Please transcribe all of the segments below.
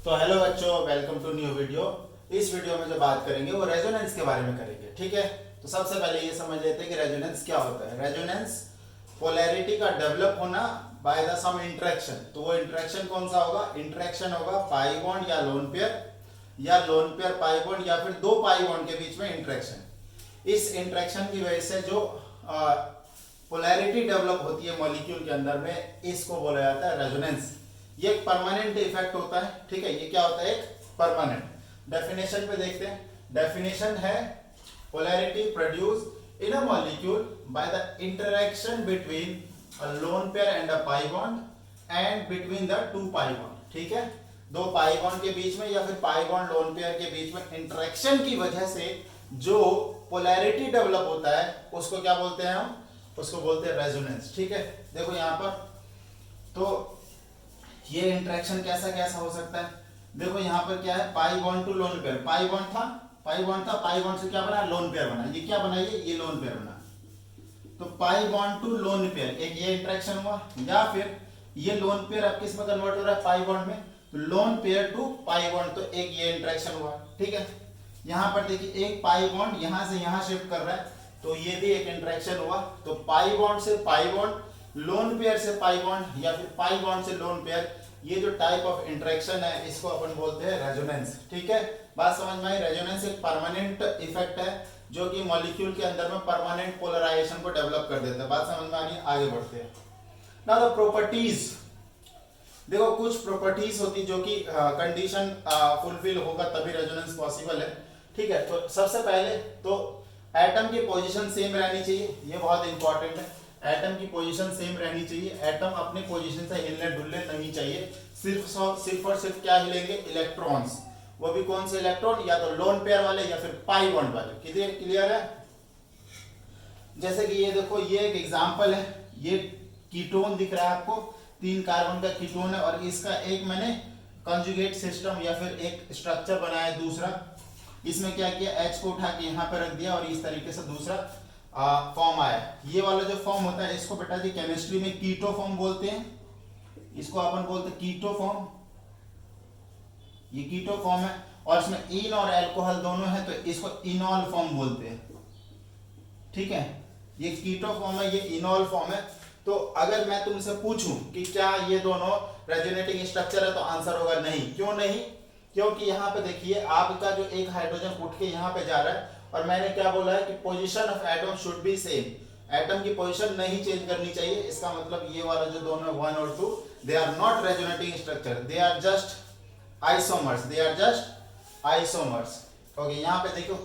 तो हेलो बच्चों, welcome to new video. इस वीडियो में जो बात करेंगे वो रेजोनेंस के बारे में करेंगे। ठीक है, तो सबसे पहले ये समझ लेते हैं कि रेजोनेंस क्या होता है। रेजोनेंस पोलैरिटी का डेवलप होना बाय द सम इंटरेक्शन। तो वो इंटरेक्शन कौन सा होगा? इंटरेक्शन होगा पाई बॉन्ड या लोन पेयर, या लोन पेयर पाई बॉन्ड, या फिर दो पाई बॉन्ड के बीच में इंटरेक्शन। इस इंटरेक्शन की वजह से जो पोलैरिटी डेवलप होती है मॉलिक्यूल के अंदर में, इसको बोला जाता है रेजोनेंस। ये एक परमानेंट इफेक्ट होता है। ठीक है, ये क्या होता है? एक परमानेंट। डेफिनेशन पे देखते हैं। डेफिनेशन है polarity produce in a molecule by the interaction between a lone pair and a pi bond and between the two pi bond. ठीक है, दो पाई बॉन्ड के बीच में या फिर पाई बॉन्ड लोन पेयर के बीच में इंटरेक्शन की वजह से जो पोलैरिटी डेवलप होता है उसको क्या बोलते हैं हम? उसको बोलते हैं रेजोनेंस। ठीक है, देखो यहां पर तो ये इंटरेक्शन कैसा कैसा हो सकता है। देखो यहाँ पर क्या है? Pi bond to lone pair. Pi bond था, पाई बॉन्ड से क्या बना? लोन पेयर बना। ये क्या बना? ये लोन पेयर बना। तो pi bond to lone pair, एक ये इंटरेक्शन हुआ। या फिर ये लोन पेयर अब किस में कन्वर्ट हो रहा है? पाई बॉन्ड में। तो lone pair to pi bond, तो एक ये इंटरेक्शन हुआ। ठीक है, यहाँ पर देखिए एक पाई बॉन्ड यहाँ से यहाँ शिफ्ट कर रहा है, तो ये भी एक इंटरेक्शन हुआ। तो पाई बॉन्ड से पाई बॉन्ड, लोन पेयर से पाई बॉन्ड, या फिर पाई बॉन्ड से लोन पेयर, ये जो टाइप ऑफ इंटरेक्शन है इसको अपन बोलते हैं रेजोनेंस। ठीक है, बात समझ में आई? रेजोनेंस एक परमानेंट इफेक्ट है जो कि मॉलिक्यूल के अंदर में परमानेंट पोलराइजेशन को डेवलप कर देता है। बात समझ में आ रही है? आगे बढ़ते हैं। Now the properties. देखो कुछ प्रॉपर्टीज होती जो कि कंडीशन फुलफिल होगा तभी रेजोनेंस पॉसिबल है। ठीक है, तो सबसे पहले तो एटम की पोजीशन सेम रहनी चाहिए, ये बहुत इंपॉर्टेंट है। एटम की पोजीशन सेम रहनी चाहिए। एटम अपने पोजीशन से हिलने डुलने नहीं चाहिए। सिर्फ और सिर्फ क्या हिलेंगे? इलेक्ट्रॉन्स। वो भी कौन से इलेक्ट्रॉन? या तो लोन पेयर वाले या फिर पाई बॉन्ड वाले। क्लियर है? जैसे कि ये देखो, ये एक एग्जांपल है। ये कीटोन दिख रहा है आपको, 3 कार्बन का कीटोन है, और इसका एक मैंने कंजुगेट सिस्टम या फिर एक स्ट्रक्चर बनाया दूसरा। इसमें क्या किया? H को उठा के यहाँ पे रख दिया और इस तरीके से दूसरा फॉर्म आया। ये वाला जो फॉर्म होता है इसको बेटा जी केमिस्ट्री में कीटो फॉर्म बोलते हैं। इसको अपन बोलते हैं कीटो फॉर्म। ये कीटो फॉर्म है, और इसमें इन और अल्कोहल दोनों है, तो इसको इनॉल फॉर्म बोलते हैं। ठीक है, ये कीटो फॉर्म है, ये इनॉल फॉर्म है। तो अगर मैं तुमसे पूछूं कि क्या ये दोनों रेजोनेटिंग स्ट्रक्चर है, तो आंसर होगा नहीं। क्यों नहीं? क्योंकि यहाँ पे देखिए आपका जो एक हाइड्रोजन उठ के यहाँ पे जा रहा है, और मैंने क्या बोला है कि position of atom should be same. Atom की पोजीशन नहीं चेंज करनी चाहिए। इसका मतलब ये वाला जो दोनों 1 और 2, they are not resonating structure, they are just isomers. They are just isomers. Okay, यहाँ पे देखो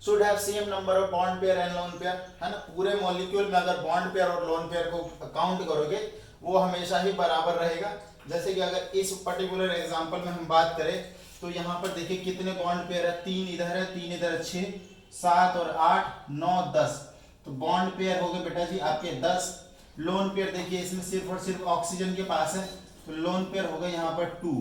should have same number of bond pair and lone pair, है ना। पूरे मॉलिक्यूल में अगर बॉन्ड पेयर और लोन पेयर को काउंट करोगे वो हमेशा ही बराबर रहेगा। जैसे कि अगर इस पर्टिकुलर एग्जांपल में हम बात करें तो यहाँ पर देखिए कितने बॉन्ड पेयर है? 3 इधर है, 3 इधर है, 6, 7 और 8, 9, 10। तो बॉन्ड पेयर हो गए बेटा जी आपके 10। लोन पेयर देखिए इसमें सिर्फ और सिर्फ ऑक्सीजन के पास है, तो लोन पेयर हो गए यहाँ पर 2।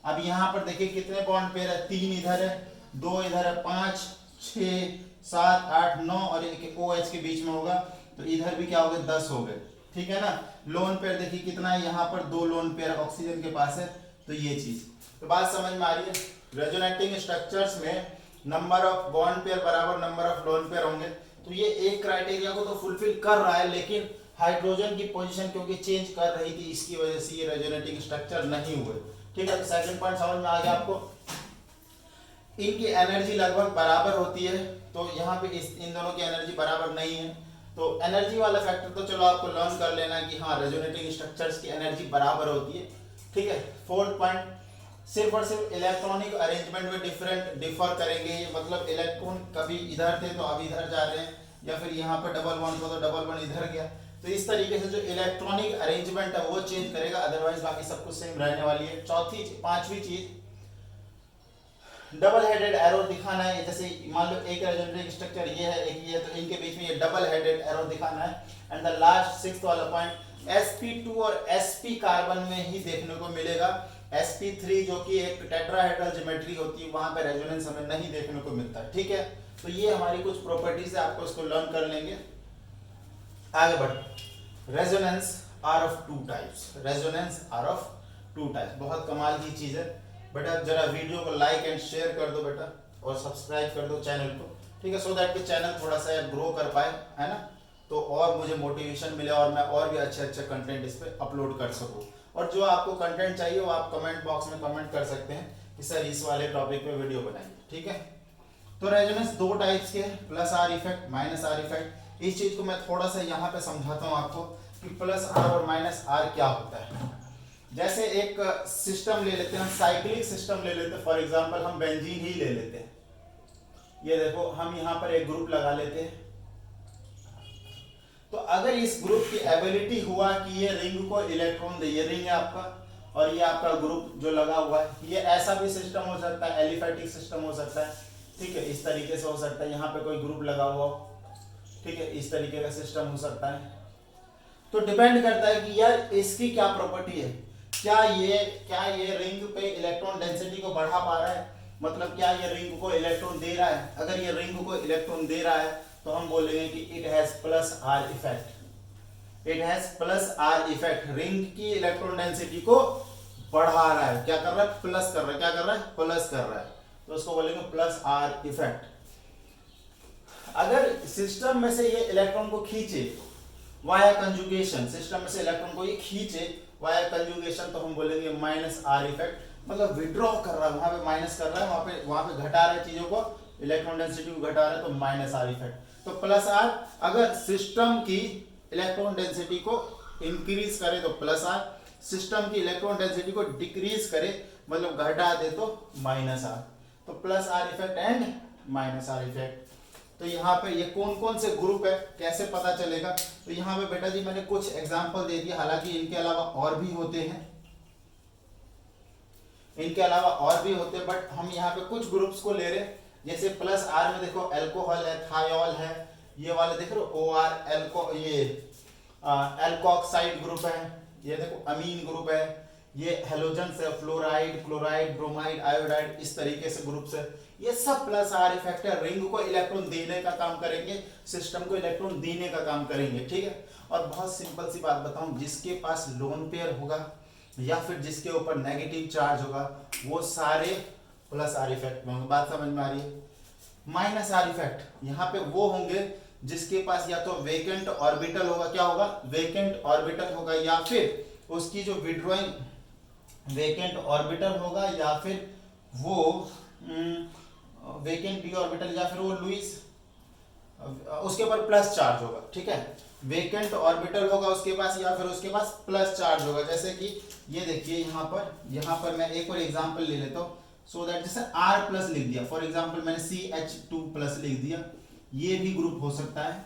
अब यहाँ पर देखिए कितने बॉन्ड पेयर है? 3 इधर है, 2 इधर है, 5, 6, 7, 8, 9 और एक OH के बीच में होगा, तो इधर भी क्या हो गए? 10 हो गए। ठीक है ना। लोन पेयर देखिए कितना है? यहाँ पर 2 लोन पेयर ऑक्सीजन के पास है, तो ये चीज। तो बात समझ में आ रही है? रेजोनेटिंग स्ट्रक्चर्स में नंबर ऑफ बॉन्ड पेयर बराबर नंबर ऑफ लोन पेयर होंगे। तो ये एक क्राइटेरिया को तो फुलफिल कर रहा है, लेकिन हाइड्रोजन की पोजीशन क्योंकि चेंज कर रही थी, इसकी वजह से ये रेजोनेटिंग स्ट्रक्चर नहीं हुए। ठीक है, तो सेकंड पॉइंट समझ में आ गया आपको। इनकी एनर्जी लगभग बराबर होती है, तो यहाँ पे इन दोनों की एनर्जी बराबर नहीं है। तो एनर्जी वाला फैक्टर तो चलो आपको लर्न कर लेना कि हाँ रेजोनेटिंग स्ट्रक्चर्स की एनर्जी बराबर होती है। ठीक है, फोर्थ पॉइंट, सिर्फ और सिर्फ इलेक्ट्रॉनिक अरेंजमेंट में डिफर करेंगे। मतलब इलेक्ट्रॉन कभी इधर थे तो अब इधर जा रहे हैं, या फिर यहाँ पर डबल बॉन्ड हो तो डबल बॉन्ड इधर गया। तो इस तरीके से जो इलेक्ट्रॉनिक अरेंजमेंट है वो चेंज करेगा, अदरवाइज बाकी सब कुछ सेम रहने वाली है। पांचवी चीज, डबल हेडेड एरो दिखाना है। जैसे मान लो एक रेजोनेटिंग स्ट्रक्चर ये है, एक ये है, तो इनके बीच में ये डबल हेडेड एरो दिखाना है। एंड द लास्ट 6th वाला पॉइंट, sp2 और sp कार्बन में ही देखने को मिलेगा। sp3 जो कि एक टेट्राहेड्रल ज्योमेट्री होती है, वहां पे रेजोनेंस हमें नहीं देखने को मिलता है। ठीक है, तो ये हमारी कुछ प्रॉपर्टीज है, आपको इसको लर्न कर लेंगे। आगे बढ़, resonance are of 2 types. Resonance are of 2 types. बहुत कमाल की चीज़ है बेटा। जरा वीडियो को लाइक एंड शेयर कर दो बेटा और सब्सक्राइब कर दो चैनल को, ठीक है, सो दैट कि चैनल थोड़ा सा ग्रो कर पाए, है ना, तो और मुझे मोटिवेशन मिले और मैं और भी अच्छे अच्छे कंटेंट इस पर अपलोड कर सकूँ। और जो आपको कंटेंट चाहिए वो आप कमेंट बॉक्स में कमेंट कर सकते हैं कि सर इस वाले टॉपिक पे वीडियो बनाइए, ठीक है। तो रेजोनेंस 2 टाइप्स के, plus are effect, minus are effect. इस चीज को मैं थोड़ा सा यहाँ पे समझाता हूँ आपको कि प्लस आर और माइनस आर क्या होता है। जैसे एक सिस्टम ले लेते हैं, साइक्लिक सिस्टम ले लेते हैं, फॉर एग्जांपल हम बेंजीन ही ले लेते हैं। ये देखो हम यहाँ पर एक ग्रुप लगा लेते हैं, तो अगर इस ग्रुप की एबिलिटी हुआ कि ये रिंग को इलेक्ट्रॉन दे, ये रिंग है आपका और ये आपका ग्रुप जो लगा हुआ है, ये ऐसा भी सिस्टम हो सकता है, एलिफेटिक सिस्टम हो सकता है, ठीक है, इस तरीके से हो सकता है, यहाँ पे कोई ग्रुप लगा हुआ हो, ठीक है, इस तरीके का सिस्टम हो सकता है। तो डिपेंड करता है कि यार इसकी क्या प्रॉपर्टी है, क्या ये रिंग पे इलेक्ट्रॉन डेंसिटी को बढ़ा पा रहा है, मतलब क्या ये रिंग को इलेक्ट्रॉन दे रहा है। अगर ये रिंग को इलेक्ट्रॉन दे रहा है तो हम बोलेंगे कि it has plus are effect, it has plus are effect, ring की इलेक्ट्रॉन डेंसिटी को बढ़ा रहा है, क्या कर रहा है, प्लस कर रहा है, क्या कर रहा है, प्लस कर रहा है, तो उसको बोलेंगे प्लस आर इफेक्ट। अगर सिस्टम में से ये इलेक्ट्रॉन को खींचे वाया कंजुगेशन, सिस्टम में से इलेक्ट्रॉन को ये खींचे वाया कंजुगेशन, तो हम बोलेंगे माइनस आर इफेक्ट, मतलब विड्रॉ कर रहा है, वहां पे माइनस कर रहा है, वहां पे घटा रहा है चीजों को, इलेक्ट्रॉन डेंसिटी को घटा रहा है, तो माइनस आर इफेक्ट। तो प्लस आर, अगर सिस्टम की इलेक्ट्रॉन डेंसिटी को इंक्रीज करे तो प्लस आर, सिस्टम की इलेक्ट्रॉन डेंसिटी को डिक्रीज करे मतलब घटा दे तो माइनस आर। तो plus are effect and minus are effect. तो यहाँ पे ये कौन कौन से ग्रुप है, कैसे पता चलेगा, तो यहाँ पे बेटा जी मैंने कुछ एग्जांपल दे दिए, हालांकि इनके अलावा और भी होते हैं, इनके अलावा और भी होते हैं, बट हम यहाँ पे कुछ ग्रुप्स को ले रहे हैं। जैसे प्लस आर में देखो अल्कोहल है, थायोल है, ये वाले देख रहे हो ओ आर, एल्को, ये एल्कोक्साइड ग्रुप है, ये देखो अमीन ग्रुप है, ये हेलोजन से फ्लोराइड, क्लोराइड, ब्रोमाइड, आयोडाइड, इस तरीके से ग्रुप्स है। ये सब प्लस आर इफेक्ट है, रिंग को इलेक्ट्रॉन देने का काम करेंगे, सिस्टम को इलेक्ट्रॉन देने का काम करेंगे, ठीक है। और बहुत सिंपल सी बात बताऊं, जिसके पास लोन पेयर होगा या फिर जिसके ऊपर नेगेटिव चार्ज होगा वो सारे प्लस आर इफेक्ट में होंगे। बात समझ में आ रही है। माइनस आर इफेक्ट यहाँ पे वो होंगे जिसके पास या तो वेकेंट ऑर्बिटल होगा, क्या होगा, वेकेंट ऑर्बिटल होगा, या फिर उसकी जो विड्रॉइंग वेकेंट ऑर्बिटल होगा, या फिर वो वेकेंट डी ऑर्बिटल, या फिर वो लुईस, उसके ऊपर प्लस चार्ज होगा, ठीक है, वेकेंट ऑर्बिटल होगा उसके पास, या फिर उसके पास प्लस चार्ज होगा। जैसे कि ये देखिए यहाँ पर मैं एक और एग्जांपल ले लेता हूँ, सो दैट जैसे R प्लस लिख दिया, फॉर एग्जांपल मैंने CH2 प्लस लिख दिया, ये भी ग्रुप हो सकता है,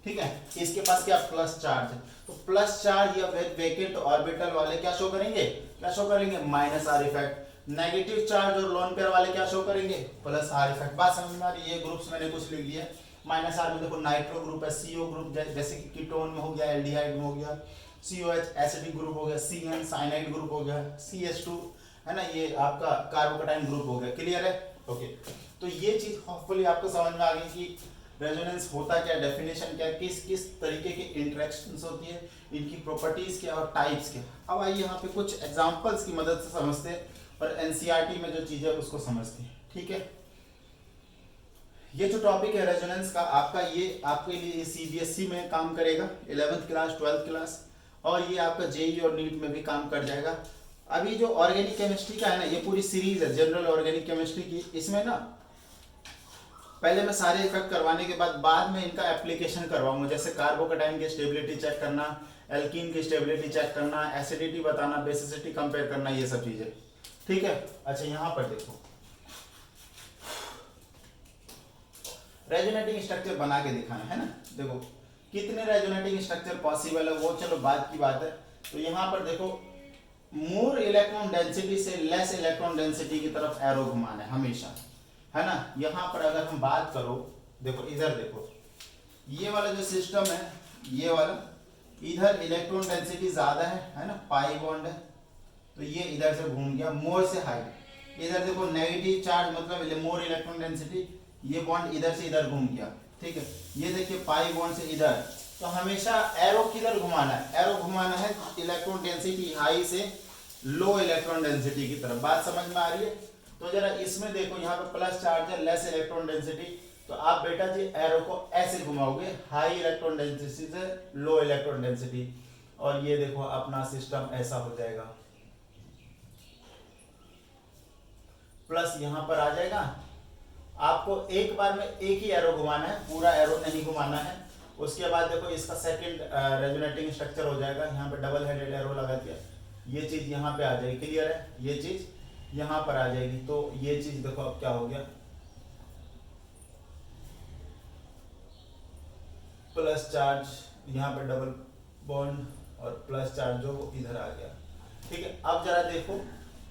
ठीक है, इसके पास क्या प्लस चार्ज है, तो प्लस चार्ज या वेकेंट ऑर्बिटल वाले क्या शो करेंगे, क्या शो करेंगे, minus are effect. Negative charge और लोन पेयर वाले क्या शो करेंगे, प्लस आर इफेक्ट। बात समझ में आ रही है। ये ग्रुप्स मैंने कुछ लिख दिया। माइनस आर में देखो नाइट्रो ग्रुप है, CO ग्रुप जैसे कि कीटोन में हो गया, एल्डिहाइड में हो गया, COH एसिडिक ग्रुप हो गया, CN साइनाइड ग्रुप हो गया, CH2 है ना, ये आपका कार्बोकैटायन ग्रुप हो गया। क्लियर है, ओके। तो ये चीज होपफुली आपको समझ में आ गई कि रेजोनेंस होता क्या, डेफिनेशन क्या, किस किस तरीके की इंटरेक्शंस होती है, इनकी प्रॉपर्टीज क्या और टाइप्स क्या। अब आइए यहाँ पे कुछ एग्जांपल्स की मदद से समझते हैं और NCERT में जो चीजें उसको समझते हैं, ठीक है। ये जो टॉपिक है रेजोनेंस का आपका, ये आपके लिए CBSE में काम करेगा, 11th क्लास 12th क्लास, और ये आपका JEE और नीट में भी काम कर जाएगा। अभी जो ऑर्गेनिक केमिस्ट्री का है ना, ये पूरी सीरीज है जनरल ऑर्गेनिक केमिस्ट्री की, इसमें ना पहले मैं सारे इफेक्ट करवाने के बाद में इनका एप्लीकेशन करवाऊंगा, जैसे कार्बोकैटायन की स्टेबिलिटी चेक करना, एल्कीन की स्टेबिलिटी चेक करना, एसिडिटी बताना, बेसिसिटी कंपेयर करना, ये सब चीजें, ठीक है। अच्छा यहाँ पर देखो, रेजोनेटिंग स्ट्रक्चर बना के दिखाना है ना, देखो कितने रेजोनेटिंग स्ट्रक्चर पॉसिबल है, वो चलो बाद की बात है। तो यहाँ पर देखो, मोर इलेक्ट्रॉन डेंसिटी से लेस इलेक्ट्रॉन डेंसिटी की तरफ एरो घुमाना है हमेशा, है ना। यहाँ पर अगर हम बात करो, देखो इधर देखो, ये वाला जो सिस्टम है, ये वाला, इधर इलेक्ट्रॉन डेंसिटी ज्यादा है ना, पाई बॉन्ड है, तो ये इधर से घूम गया मोर से हाई। इधर देखो नेगेटिव चार्ज मतलब मोर इलेक्ट्रॉन डेंसिटी, ये बॉन्ड इधर से इधर घूम गया, ठीक है। ये देखिए पाई बॉन्ड से इधर, तो हमेशा एरो किधर घुमाना है, एरो घुमाना है इलेक्ट्रॉन डेंसिटी हाई से लो इलेक्ट्रॉन डेंसिटी की तरफ। बात समझ में आ रही है? तो जरा इसमें देखो, यहाँ पे प्लस चार्ज है, लेस इलेक्ट्रॉन डेंसिटी, तो आप बेटा जी एरो को ऐसे घुमाओगे, हाई इलेक्ट्रॉन डेंसिटी से लो इलेक्ट्रॉन डेंसिटी, और ये देखो अपना सिस्टम ऐसा हो जाएगा। प्लस यहां पर आ जाएगा। आपको एक बार में एक ही एरो घुमाना है, पूरा एरो नहीं घुमाना है। उसके बाद देखो इसका सेकंड रेजोनेटिंग स्ट्रक्चर हो जाएगा, यहाँ पे डबल हेडेड एरो लगा दिया, ये चीज यहाँ पे आ जाएगी, क्लियर है? ये चीज यहाँ पर आ जाएगी, तो ये चीज देखो अब क्या हो गया, प्लस चार्ज यहाँ पे डबल बॉन्ड और प्लस चार्ज जो वो इधर आ गया, ठीक है। अब जरा देखो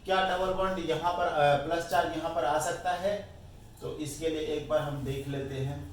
क्या डबल बॉन्ड यहाँ पर प्लस चार्ज यहाँ पर आ सकता है? तो इसके लिए एक बार हम देख लेते हैं।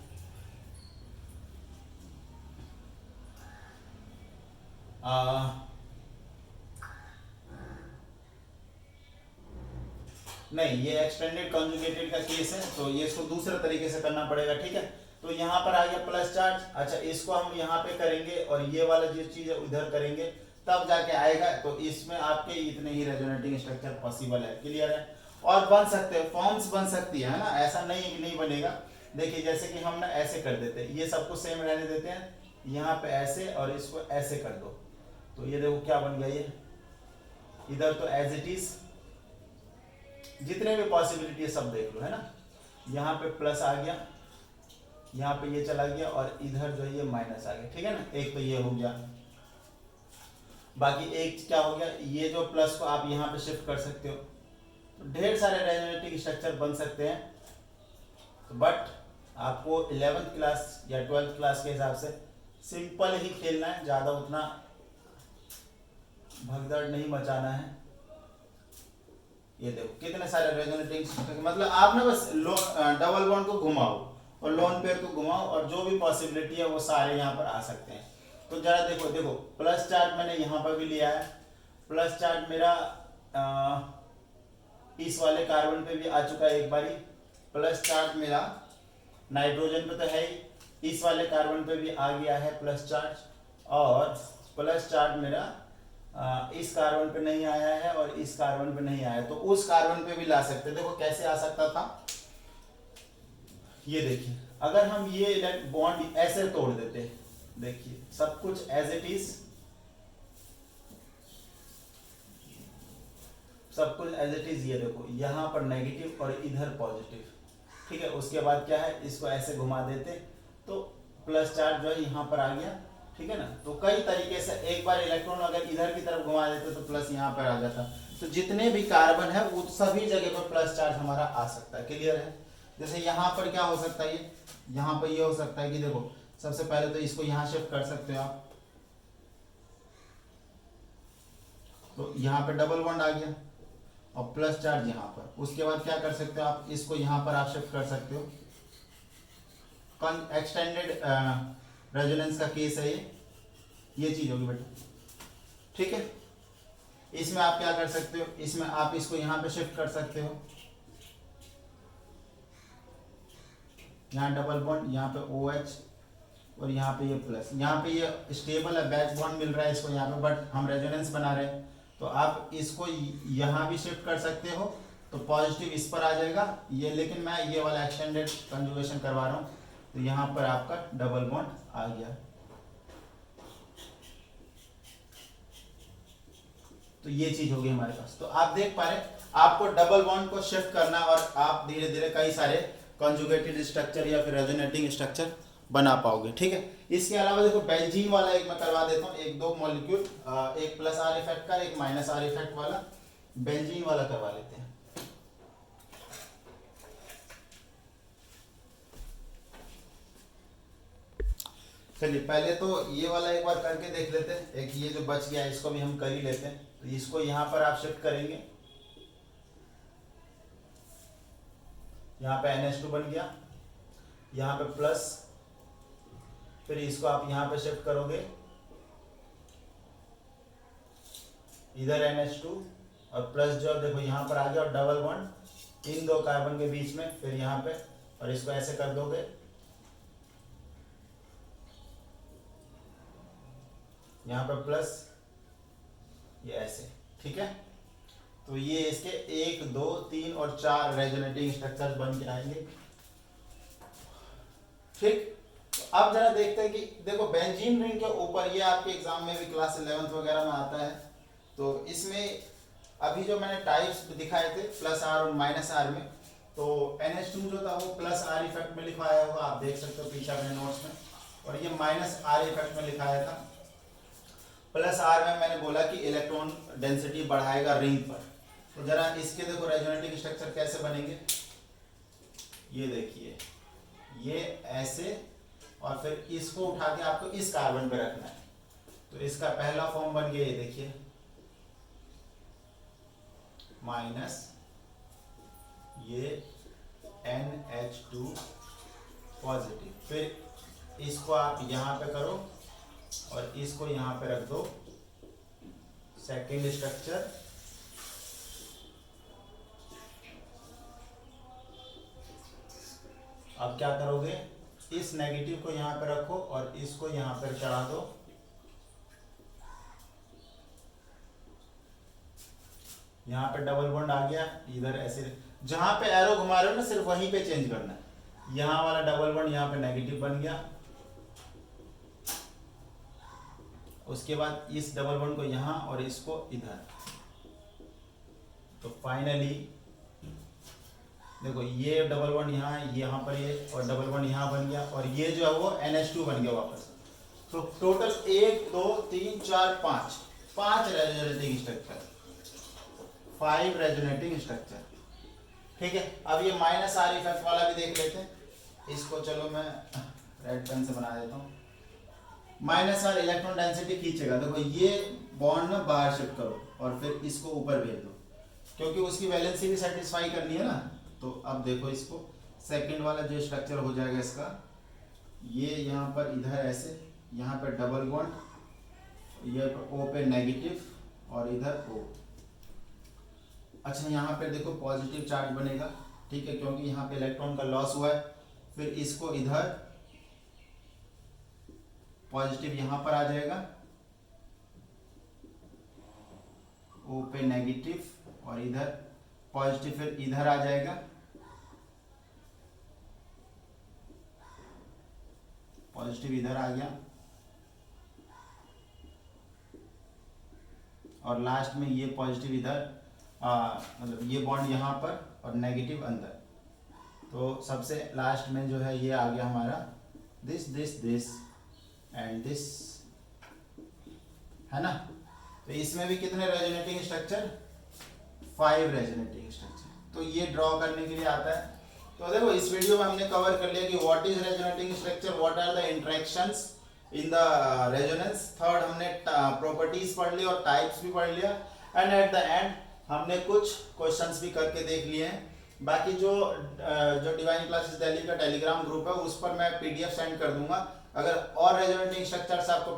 नहीं, ये एक्सटेंडेड कॉन्जुगेटेड का केस है, तो ये इसको दूसरे तरीके से करना पड़ेगा, ठीक है। तो यहाँ पर आ गया प्लस चार्ज, अच्छा इसको हम यहाँ पे करेंगे और ये वाला जो चीज है उधर करेंगे, तब जाके आएगा। तो इसमें आपके इतने ही रेजोनेटिंग स्ट्रक्चर पॉसिबल है, क्लियर है? और बन सकते हैं, फॉर्म्स बन सकती है ना, ऐसा नहीं है कि नहीं बनेगा। देखिए जैसे कि हम ना ऐसे कर देते हैं, ये सब कुछ सेम रहने देते हैं, यहाँ पे ऐसे और इसको ऐसे कर दो, तो ये देखो क्या बन गया, ये इधर तो एज इट इज, जितने भी पॉसिबिलिटी है सब देख लो, है ना। यहाँ पे प्लस आ गया, यहाँ पे ये चला गया, और इधर जो है ये माइनस आ गया, ठीक है ना। एक तो ये हो गया, बाकी एक क्या हो गया, ये जो प्लस को आप यहाँ पे शिफ्ट कर सकते हो, तो ढेर सारे रेजोनेटिंग स्ट्रक्चर बन सकते हैं। तो बट आपको 11th क्लास या 12th क्लास के हिसाब से सिंपल ही खेलना है, ज्यादा उतना भगदड़ नहीं मचाना है। ये देखो कितने सारे रेजोनेटिंग स्ट्रक्चर, मतलब आप ना बस डबल बॉन्ड को घुमाओ और लोन पेयर को घुमाओ, और जो भी पॉसिबिलिटी है वो सारे यहाँ पर आ सकते हैं। तो जरा देखो, देखो प्लस चार्ज मैंने यहाँ पर भी लिया है, प्लस चार्ज मेरा इस वाले कार्बन पे भी आ चुका है एक बारी, प्लस चार्ज मेरा नाइट्रोजन पे तो है ही, इस वाले कार्बन पे भी आ गया है प्लस चार्ज, और प्लस चार्ज मेरा इस कार्बन पे नहीं आया है और इस कार्बन पे नहीं आया, तो उस कार्बन पे भी ला सकते। देखो कैसे आ सकता था, ये देखिए अगर हम ये बॉन्ड ऐसे तोड़ देते, देखिए सब कुछ एज इट इज, सब कुछ एज इट इज, ये देखो यहाँ पर नेगेटिव और इधर पॉजिटिव, ठीक है। उसके बाद क्या है, इसको ऐसे घुमा देते तो प्लस चार्ज जो है यहाँ पर आ गया, ठीक है ना। तो कई तरीके से एक बार इलेक्ट्रॉन अगर इधर की तरफ घुमा देते तो प्लस यहाँ पर आ जाता। तो जितने भी कार्बन है वो सभी जगह पर प्लस चार्ज हमारा आ सकता है, क्लियर है? जैसे यहाँ पर क्या हो सकता है, ये यहाँ पर ये हो सकता है कि देखो सबसे पहले तो इसको यहाँ शिफ्ट कर सकते हो आप, तो यहाँ पे डबल बॉन्ड आ गया और प्लस चार्ज यहाँ पर। उसके बाद क्या कर सकते हो आप, इसको यहाँ पर आप शिफ्ट कर सकते हो, एक्सटेंडेड रेजोनेंस का केस है ये चीज होगी बेटा, ठीक है। इसमें आप क्या कर सकते हो, इसमें आप इसको यहाँ पे शिफ्ट कर सकते हो, यहाँ डबल बॉन्ड, यहाँ पे OH और यहाँ पे ये प्लस, यहाँ पे ये स्टेबल है, बैक बॉन्ड मिल रहा है इसको यहाँ पे, बट हम रेजोनेंस बना रहे हैं, तो आप इसको यहाँ भी शिफ्ट कर सकते हो, तो पॉजिटिव इस पर आ जाएगा ये, लेकिन मैं ये वाला एक्सटेंडेड कंजुगेशन करवा रहा हूँ, तो यहाँ पर आपका डबल बॉन्ड आ गया। तो ये चीज होगी हमारे पास। तो आप देख पा रहे आपको डबल बॉन्ड को शिफ्ट करना, और आप धीरे धीरे कई सारे कॉन्जुगेटेड स्ट्रक्चर या फिर रेजोनेटिंग स्ट्रक्चर बना पाओगे, ठीक है। इसके अलावा देखो बेंजीन वाला एक मैं करवा देता हूँ, एक दो मॉलिक्यूल, एक प्लस आर इफेक्ट का, एक माइनस आर इफेक्ट वाला, बेंजीन वाला करवा लेते हैं। चलिए पहले तो ये वाला एक बार करके देख लेते हैं, एक ये जो बच गया इसको भी हम कर ही लेते हैं। तो इसको यहाँ पर आप शिफ्ट करेंगे, यहाँ पे NH2 बन गया, यहाँ पे प्लस, फिर इसको आप यहाँ पे शिफ्ट करोगे, इधर NH2 और प्लस जो देखो यहाँ पर आ गया, और डबल बॉन्ड इन दो कार्बन के बीच में, फिर यहाँ पे, और इसको ऐसे कर दोगे, यहाँ पे प्लस, ये ऐसे, ठीक है। तो ये इसके 1 2 3 और 4 रेजोनेटिंग स्ट्रक्चर्स बन के आएंगे। ठीक, तो अब जरा देखते हैं कि देखो बेंजीन रिंग के ऊपर, ये आपके एग्जाम में भी क्लास 11th वगैरह में आता है, तो इसमें अभी जो मैंने टाइप्स दिखाए थे प्लस आर और माइनस आर में, तो NH2 जो था वो प्लस आर इफेक्ट में लिखवाया होगा, आप देख सकते हो पीछे अपने नोट्स में, और ये माइनस आर इफेक्ट में लिखाया था। प्लस आर में मैंने बोला कि इलेक्ट्रॉन डेंसिटी बढ़ाएगा रिंग पर। तो जरा इसके देखो रेजोनेटिंग स्ट्रक्चर कैसे बनेंगे, ये देखिए, ये ऐसे, और फिर इसको उठा के आपको इस कार्बन पे रखना है। तो इसका पहला फॉर्म बन गया, ये देखिए माइनस ये NH2 पॉजिटिव, फिर इसको आप यहाँ पे करो और इसको यहाँ पे रख दो, सेकेंड स्ट्रक्चर। अब क्या करोगे, इस नेगेटिव को यहाँ पे रखो और इसको यहाँ पर चढ़ा दो, यहाँ पे डबल बॉन्ड आ गया, इधर ऐसे जहां पे एरो घुमा रहे हो ना सिर्फ वहीं पे चेंज करना है। यहाँ वाला डबल बॉन्ड यहाँ पे नेगेटिव बन गया, उसके बाद इस डबल बॉन्ड को यहाँ और इसको इधर, तो फाइनली देखो ये डबल बॉन्ड यहाँ पर ये, और डबल बॉन्ड यहाँ बन गया, और ये जो है वो NH2 बन गया वापस। तो total 1 2 3 4 5 resonating structure, 5 resonating structure. ठीक है, अब ये माइनस आर इफेक्ट वाला भी देख लेते हैं। इसको चलो मैं रेड पेन से बना देता हूँ। माइनस आर इलेक्ट्रॉन डेंसिटी खींचेगा, देखो ये बॉन्ड ना बाहर शिफ्ट करो और फिर इसको ऊपर भेज दो, क्योंकि उसकी वैलेंसी भी सेटिस्फाई करनी है ना। तो अब देखो इसको सेकंड वाला जो स्ट्रक्चर हो जाएगा इसका, ये यहाँ पर इधर ऐसे, यहाँ पर डबल बॉन्ड, ये O पे नेगेटिव और इधर O। अच्छा, यहाँ पे देखो पॉजिटिव चार्ज बनेगा, ठीक है, क्योंकि यहाँ पे इलेक्ट्रॉन का लॉस हुआ है। फिर इसको इधर पॉजिटिव यहाँ पर आ जाएगा, O पे नेगेटिव और इधर पॉजिटिव, फिर इधर आ जाएगा, पॉजिटिव इधर आ गया, और लास्ट में ये पॉजिटिव इधर, मतलब ये बॉन्ड यहाँ पर और नेगेटिव अंदर। तो सबसे लास्ट में जो है ये आ गया हमारा this this this and this, है ना। तो इसमें भी कितने रेजोनेटिंग स्ट्रक्चर, 5 रेजोनेटिंग स्ट्रक्चर। तो ये ड्रॉ करने के लिए आता है। तो देखो इस वीडियो में हमने कवर कर लिया कि what is resonating structure, what are the interactions in the resonance. Third हमने प्रॉपर्टीज पढ़ ली और टाइप्स भी पढ़ लिया, एंड एट द एंड हमने कुछ क्वेश्चंस भी करके देख लिए हैं। बाकी जो डिवाइन क्लासेस दिल्ली का टेलीग्राम ग्रुप है उस पर मैं PDF सेंड कर दूंगा। अगर और रेजोनेटिंग स्ट्रक्चर्स आपको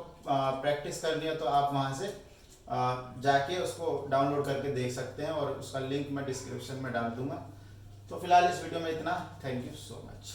प्रैक्टिस करनी है तो आप वहां से जाके उसको डाउनलोड करके देख सकते हैं, और उसका लिंक मैं डिस्क्रिप्शन में डाल दूंगा। तो फिलहाल इस वीडियो में इतना, थैंक यू सो मच।